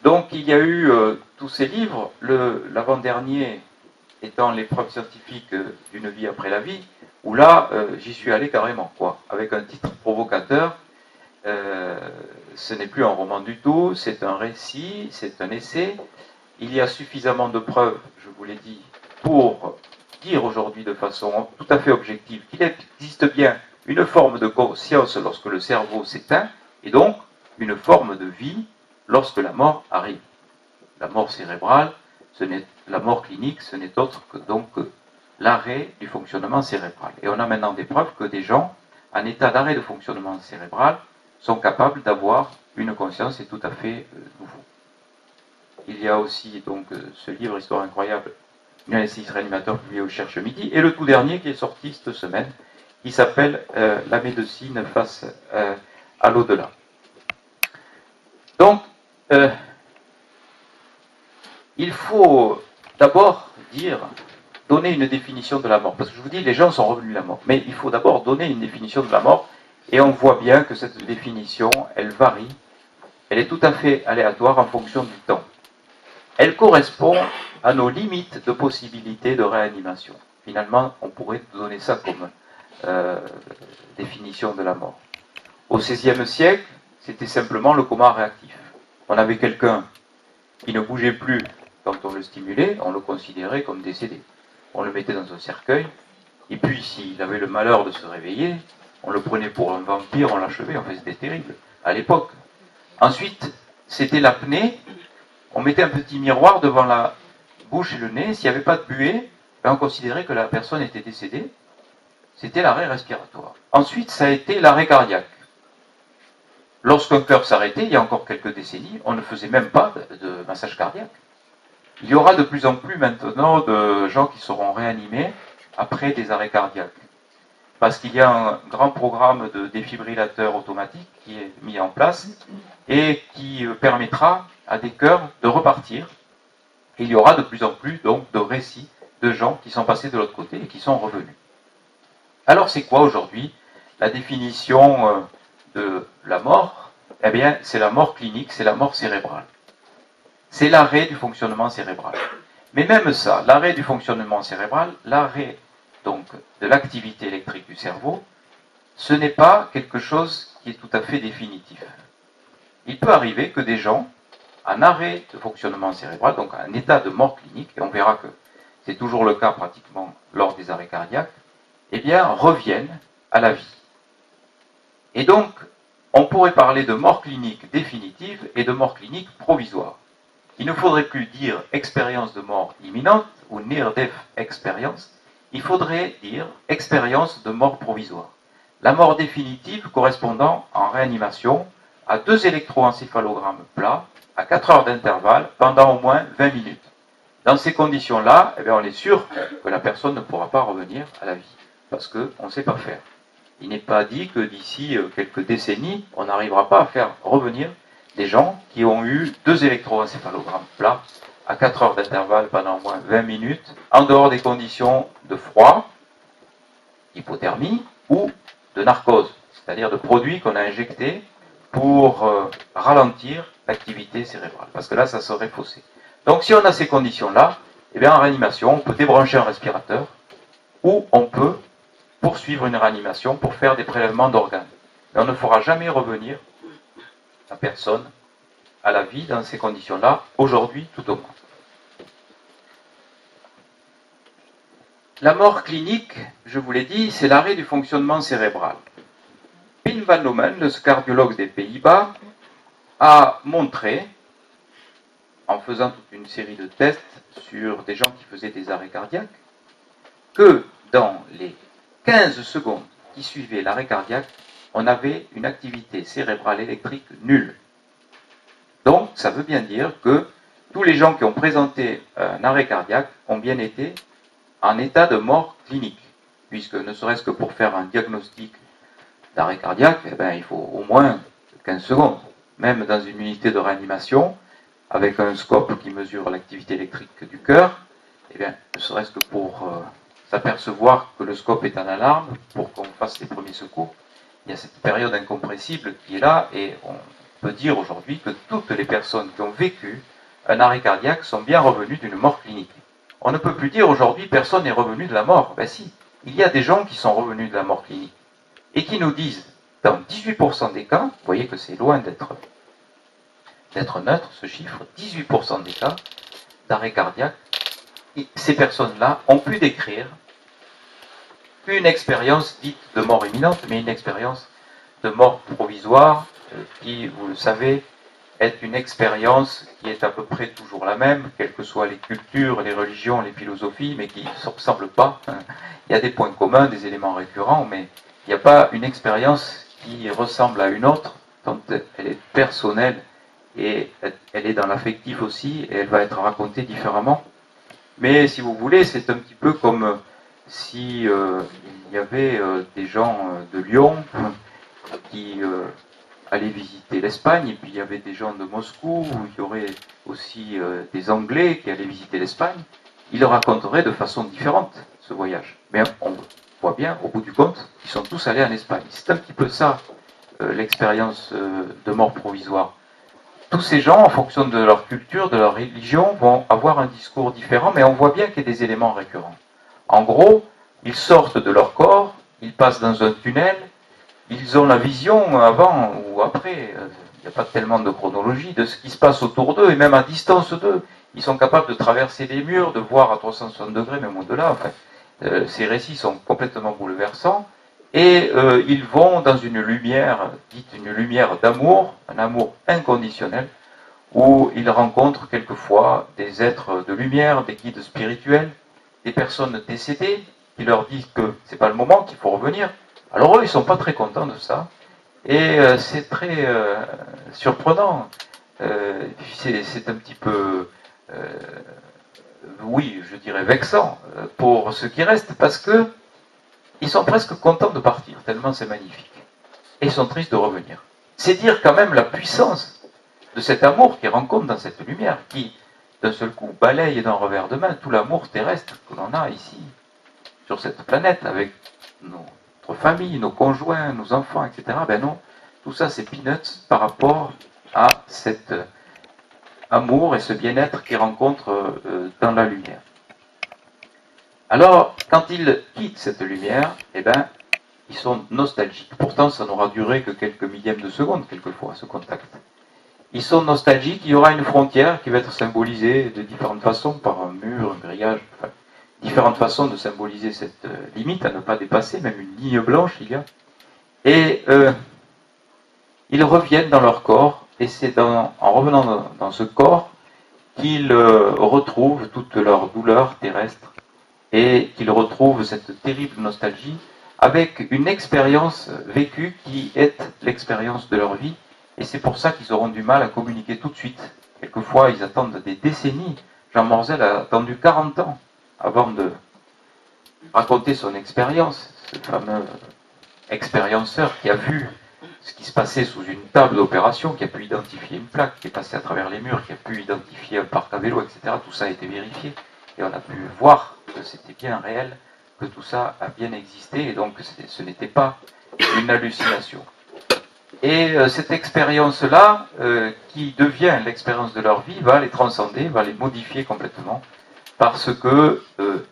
Donc il y a eu tous ces livres, l'avant-dernier étant l'épreuve scientifique d'une vie après la vie, où là, j'y suis allé carrément, quoi, avec un titre provocateur. Ce n'est plus un roman du tout, c'est un récit, c'est un essai. Il y a suffisamment de preuves, je vous l'ai dit, pour dire aujourd'hui de façon tout à fait objective qu'il existe bien une forme de conscience lorsque le cerveau s'éteint, et donc une forme de vie lorsque la mort arrive. La mort cérébrale, la mort clinique, ce n'est autre que donc l'arrêt du fonctionnement cérébral. Et on a maintenant des preuves que des gens en état d'arrêt de fonctionnement cérébral sont capables d'avoir une conscience et tout à fait nouveau. Il y a aussi donc ce livre Histoire incroyable, une anesthésiste réanimateur publié au Cherche Midi, et le tout dernier qui est sorti cette semaine, qui s'appelle La médecine face à l'au-delà. Donc, il faut d'abord donner une définition de la mort. Parce que je vous dis, les gens sont revenus de la mort. Mais il faut d'abord donner une définition de la mort. Et on voit bien que cette définition, elle varie. Elle est tout à fait aléatoire en fonction du temps. Elle correspond à nos limites de possibilité de réanimation. Finalement, on pourrait donner ça comme définition de la mort. Au XVIe siècle, c'était simplement le coma réactif. On avait quelqu'un qui ne bougeait plus quand on le stimulait, on le considérait comme décédé. On le mettait dans un cercueil, et puis s'il avait le malheur de se réveiller, on le prenait pour un vampire, on l'achevait, enfin c'était terrible, à l'époque. Ensuite, c'était l'apnée, on mettait un petit miroir devant la bouche et le nez, s'il n'y avait pas de buée, on considérait que la personne était décédée, c'était l'arrêt respiratoire. Ensuite, ça a été l'arrêt cardiaque. Lorsqu'un cœur s'arrêtait, il y a encore quelques décennies, on ne faisait même pas de massage cardiaque. Il y aura de plus en plus maintenant de gens qui seront réanimés après des arrêts cardiaques. Parce qu'il y a un grand programme de défibrillateurs automatiques qui est mis en place et qui permettra à des cœurs de repartir. Et il y aura de plus en plus donc de récits de gens qui sont passés de l'autre côté et qui sont revenus. Alors c'est quoi aujourd'hui la définition de la mort? Eh bien, c'est la mort clinique, c'est la mort cérébrale. C'est l'arrêt du fonctionnement cérébral. Mais même ça, l'arrêt du fonctionnement cérébral, l'arrêt donc de l'activité électrique du cerveau, ce n'est pas quelque chose qui est tout à fait définitif. Il peut arriver que des gens, en arrêt de fonctionnement cérébral, donc en état de mort clinique, et on verra que c'est toujours le cas pratiquement lors des arrêts cardiaques, eh bien, reviennent à la vie. Et donc, on pourrait parler de mort clinique définitive et de mort clinique provisoire. Il ne faudrait plus dire expérience de mort imminente ou near-death experience, il faudrait dire expérience de mort provisoire. La mort définitive correspondant en réanimation à 2 électroencéphalogrammes plats à 4 heures d'intervalle pendant au moins 20 minutes. Dans ces conditions-là, eh bien, on est sûr que la personne ne pourra pas revenir à la vie, parce qu'on ne sait pas faire. Il n'est pas dit que d'ici quelques décennies, on n'arrivera pas à faire revenir des gens qui ont eu 2 électroencéphalogrammes plats à 4 heures d'intervalle pendant au moins 20 minutes, en dehors des conditions de froid, hypothermie, ou de narcose, c'est-à-dire de produits qu'on a injectés pour ralentir l'activité cérébrale, parce que là, ça serait faussé. Donc si on a ces conditions-là, eh bien en réanimation, on peut débrancher un respirateur, ou on peut poursuivre une réanimation pour faire des prélèvements d'organes. Mais on ne fera jamais revenir la personne à la vie dans ces conditions-là, aujourd'hui tout au moins. La mort clinique, je vous l'ai dit, c'est l'arrêt du fonctionnement cérébral. Pim van Lommel, le cardiologue des Pays-Bas, a montré, en faisant toute une série de tests sur des gens qui faisaient des arrêts cardiaques, que dans les 15 secondes qui suivaient l'arrêt cardiaque, on avait une activité cérébrale électrique nulle. Donc, ça veut bien dire que tous les gens qui ont présenté un arrêt cardiaque ont bien été en état de mort clinique, puisque ne serait-ce que pour faire un diagnostic d'arrêt cardiaque, eh bien, il faut au moins 15 secondes. Même dans une unité de réanimation, avec un scope qui mesure l'activité électrique du cœur, eh bien, ne serait-ce que pour s'apercevoir que le scope est en alarme, pour qu'on fasse les premiers secours, il y a cette période incompressible qui est là, et peut dire aujourd'hui que toutes les personnes qui ont vécu un arrêt cardiaque sont bien revenues d'une mort clinique. On ne peut plus dire aujourd'hui personne n'est revenu de la mort. Ben si, il y a des gens qui sont revenus de la mort clinique et qui nous disent, dans 18% des cas, vous voyez que c'est loin d'être neutre ce chiffre, 18% des cas d'arrêt cardiaque, ces personnes-là ont pu décrire une expérience dite de mort imminente, mais une expérience de mort provisoire qui, vous le savez, est une expérience qui est à peu près toujours la même, quelles que soient les cultures, les religions, les philosophies, mais qui ne se ressemblent pas. Il y a des points communs, des éléments récurrents, mais il n'y a pas une expérience qui ressemble à une autre, tant elle est personnelle et elle est dans l'affectif aussi, et elle va être racontée différemment. Mais si vous voulez, c'est un petit peu comme si il y avait des gens de Lyon qui allaient visiter l'Espagne, et puis il y avait des gens de Moscou, où il y aurait aussi des Anglais qui allaient visiter l'Espagne. Ils le raconteraient de façon différente, ce voyage. Mais on voit bien, au bout du compte, ils sont tous allés en Espagne. C'est un petit peu ça, l'expérience de mort provisoire. Tous ces gens, en fonction de leur culture, de leur religion, vont avoir un discours différent, mais on voit bien qu'il y a des éléments récurrents. En gros, ils sortent de leur corps, ils passent dans un tunnel, ils ont la vision avant ou après, il n'y a pas tellement de chronologie, de ce qui se passe autour d'eux, et même à distance d'eux. Ils sont capables de traverser les murs, de voir à 360 degrés, même au-delà. Enfin, ces récits sont complètement bouleversants. Et ils vont dans une lumière, dite une lumière d'amour, un amour inconditionnel, où ils rencontrent quelquefois des êtres de lumière, des guides spirituels, des personnes décédées, qui leur disent que c'est pas le moment, qu'il faut revenir. Alors eux, ils sont pas très contents de ça, et c'est très surprenant. C'est un petit peu, oui, je dirais vexant pour ceux qui restent, parce que ils sont presque contents de partir, tellement c'est magnifique. Et ils sont tristes de revenir. C'est dire quand même la puissance de cet amour qu'ils rencontrent dans cette lumière, qui, d'un seul coup, balaye d'un revers de main tout l'amour terrestre que l'on a ici, sur cette planète, avec notre famille, nos conjoints, nos enfants, etc. Ben non, tout ça c'est peanuts par rapport à cet amour et ce bien-être qu'ils rencontrent dans la lumière. Alors, quand ils quittent cette lumière, eh ben, ils sont nostalgiques. Pourtant, ça n'aura duré que quelques millièmes de seconde, quelquefois, ce contact. Ils sont nostalgiques, il y aura une frontière qui va être symbolisée de différentes façons, par un mur, un grillage, enfin, différentes façons de symboliser cette limite à ne pas dépasser, même une ligne blanche il y a. Et ils reviennent dans leur corps, et c'est en revenant dans ce corps qu'ils retrouvent toute leur douleur terrestre, et qu'ils retrouvent cette terrible nostalgie avec une expérience vécue qui est l'expérience de leur vie, et c'est pour ça qu'ils auront du mal à communiquer tout de suite. Quelquefois, ils attendent des décennies. Jean Morzel a attendu 40 ans avant de raconter son expérience, ce fameux expérienceur qui a vu ce qui se passait sous une table d'opération, qui a pu identifier une plaque, qui est passée à travers les murs, qui a pu identifier un parc à vélo, etc. Tout ça a été vérifié, et on a pu voir que c'était bien réel, que tout ça a bien existé, et donc ce n'était pas une hallucination. Et cette expérience-là, qui devient l'expérience de leur vie, va les transcender, va les modifier complètement, parce que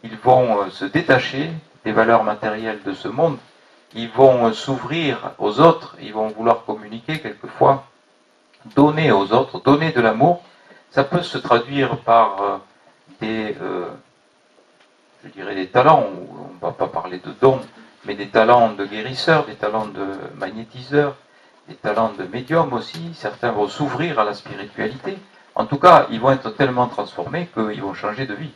ils vont se détacher des valeurs matérielles de ce monde, ils vont s'ouvrir aux autres, ils vont vouloir communiquer quelquefois, donner aux autres, donner de l'amour. Ça peut se traduire par des talents, on ne va pas parler de dons, mais des talents de guérisseurs, des talents de magnétiseurs, des talents de médium aussi. Certains vont s'ouvrir à la spiritualité. En tout cas, ils vont être tellement transformés qu'ils vont changer de vie.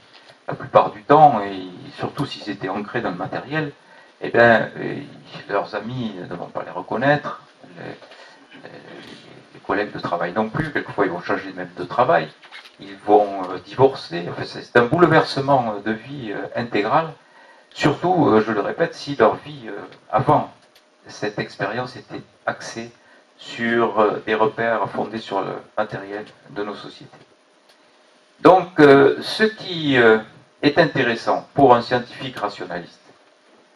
La plupart du temps, et surtout s'ils étaient ancrés dans le matériel, eh bien, leurs amis ne vont pas les reconnaître, les collègues de travail non plus, quelquefois ils vont changer même de travail, ils vont divorcer, enfin, c'est un bouleversement de vie intégral, surtout, je le répète, si leur vie avant cette expérience était axée sur des repères fondés sur le matériel de nos sociétés. Donc, ce qui est intéressant pour un scientifique rationaliste,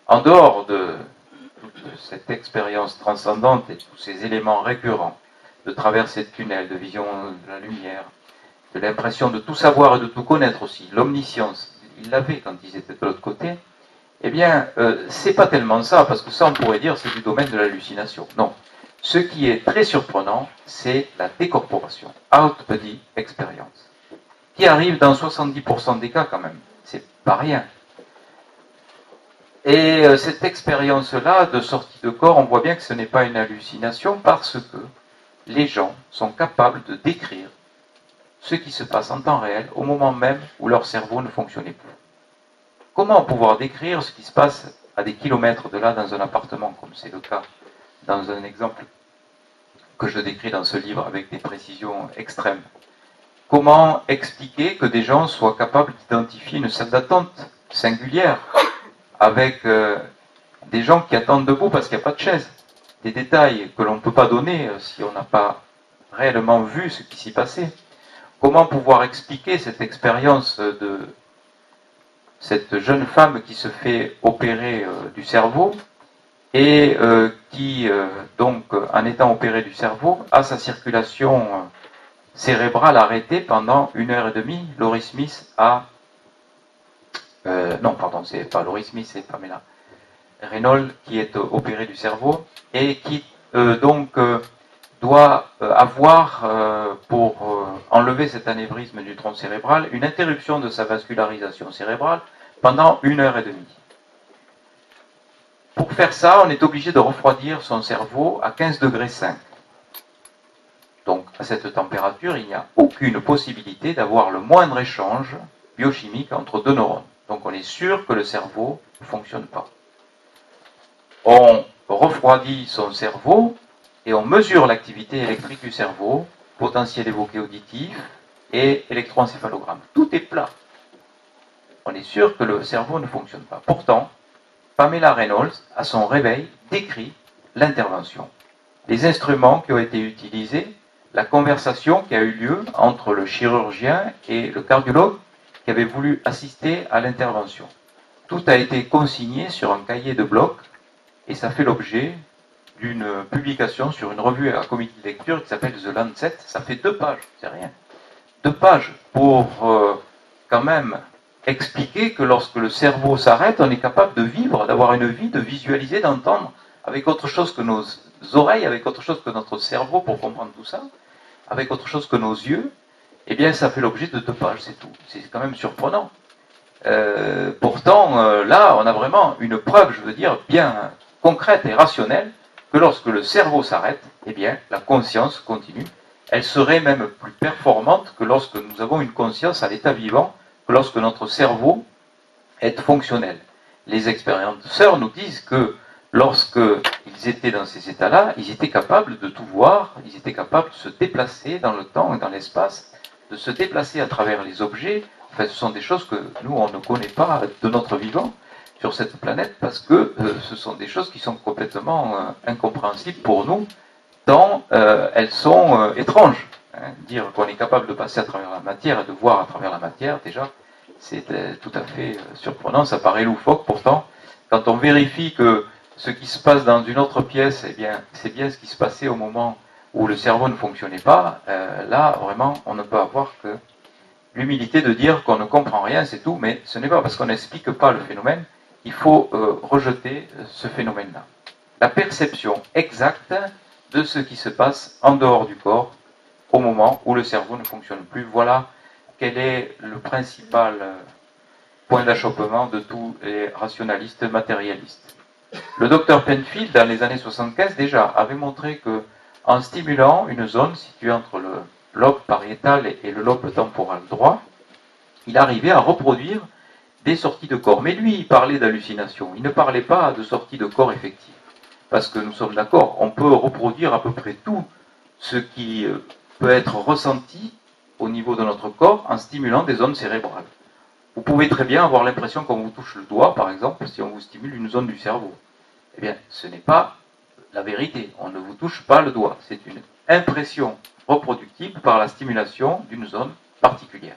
en dehors de toute cette expérience transcendante et tous ces éléments récurrents, de traverser le tunnel, de vision de la lumière, de l'impression de tout savoir et de tout connaître aussi, l'omniscience, ils l'avaient quand ils étaient de l'autre côté, eh bien, c'est pas tellement ça, parce que ça, on pourrait dire, c'est du domaine de l'hallucination. Non. Ce qui est très surprenant, c'est la décorporation, out-body experience, qui arrive dans 70% des cas quand même. C'est pas rien. Et cette expérience-là de sortie de corps, on voit bien que ce n'est pas une hallucination parce que les gens sont capables de décrire ce qui se passe en temps réel au moment même où leur cerveau ne fonctionnait plus. Comment pouvoir décrire ce qui se passe à des kilomètres de là dans un appartement, comme c'est le cas dans un exemple que je décris dans ce livre avec des précisions extrêmes? Comment expliquer que des gens soient capables d'identifier une salle d'attente singulière avec des gens qui attendent debout parce qu'il n'y a pas de chaise? Des détails que l'on ne peut pas donner si on n'a pas réellement vu ce qui s'y passait. Comment pouvoir expliquer cette expérience de cette jeune femme qui se fait opérer du cerveau et qui, donc, en étant opérée du cerveau, a sa circulation cérébrale arrêtée pendant 1h30. Laurie Smith a... non, pardon, c'est pas Laurie Smith, c'est Pamela Reynolds qui est opérée du cerveau et qui, doit avoir, pour enlever cet anévrisme du tronc cérébral, une interruption de sa vascularisation cérébrale pendant 1h30. Pour faire ça, on est obligé de refroidir son cerveau à 15 degrés 5. Donc, à cette température, il n'y a aucune possibilité d'avoir le moindre échange biochimique entre deux neurones. Donc, on est sûr que le cerveau ne fonctionne pas. On refroidit son cerveau et on mesure l'activité électrique du cerveau, potentiel évoqué auditif et électroencéphalogramme. Tout est plat. On est sûr que le cerveau ne fonctionne pas. Pourtant, Pamela Reynolds, à son réveil, décrit l'intervention, les instruments qui ont été utilisés, la conversation qui a eu lieu entre le chirurgien et le cardiologue qui avait voulu assister à l'intervention. Tout a été consigné sur un cahier de bloc et ça fait l'objet d'une publication sur une revue à comité de lecture qui s'appelle The Lancet. Ça fait 2 pages, c'est rien. 2 pages pour quand même expliquer que lorsque le cerveau s'arrête, on est capable de vivre, d'avoir une vie, de visualiser, d'entendre avec autre chose que nos oreilles, avec autre chose que notre cerveau pour comprendre tout ça, avec autre chose que nos yeux. Eh bien, ça fait l'objet de 2 pages, c'est tout. C'est quand même surprenant. Pourtant, là, on a vraiment une preuve, je veux dire, bien concrète et rationnelle, que lorsque le cerveau s'arrête, eh bien, la conscience continue. Elle serait même plus performante que lorsque nous avons une conscience à l'état vivant, que lorsque notre cerveau est fonctionnel. Les expérienceurs nous disent que lorsqu'ils étaient dans ces états-là, ils étaient capables de tout voir, ils étaient capables de se déplacer dans le temps et dans l'espace, de se déplacer à travers les objets. Enfin, ce sont des choses que nous, on ne connaît pas de notre vivant sur cette planète parce que ce sont des choses qui sont complètement incompréhensibles pour nous, tant elles sont étranges. Dire qu'on est capable de passer à travers la matière et de voir à travers la matière, déjà, c'est tout à fait surprenant. Ça paraît loufoque, pourtant, quand on vérifie que ce qui se passe dans une autre pièce, eh bien, c'est bien ce qui se passait au moment où le cerveau ne fonctionnait pas. Là, vraiment, on ne peut avoir que l'humilité de dire qu'on ne comprend rien, c'est tout, mais ce n'est pas parce qu'on n'explique pas le phénomène qu'il faut rejeter ce phénomène-là. La perception exacte de ce qui se passe en dehors du corps au moment où le cerveau ne fonctionne plus. Voilà quel est le principal point d'achoppement de tous les rationalistes matérialistes. Le docteur Penfield, dans les années 75 déjà, avait montré que en stimulant une zone située entre le lobe pariétal et le lobe temporal droit, il arrivait à reproduire des sorties de corps. Mais lui, il parlait d'hallucination. Il ne parlait pas de sorties de corps effectives. Parce que nous sommes d'accord, on peut reproduire à peu près tout ce qui peut être ressenti au niveau de notre corps en stimulant des zones cérébrales. Vous pouvez très bien avoir l'impression qu'on vous touche le doigt, par exemple, si on vous stimule une zone du cerveau. Eh bien, ce n'est pas la vérité. On ne vous touche pas le doigt. C'est une impression reproductible par la stimulation d'une zone particulière.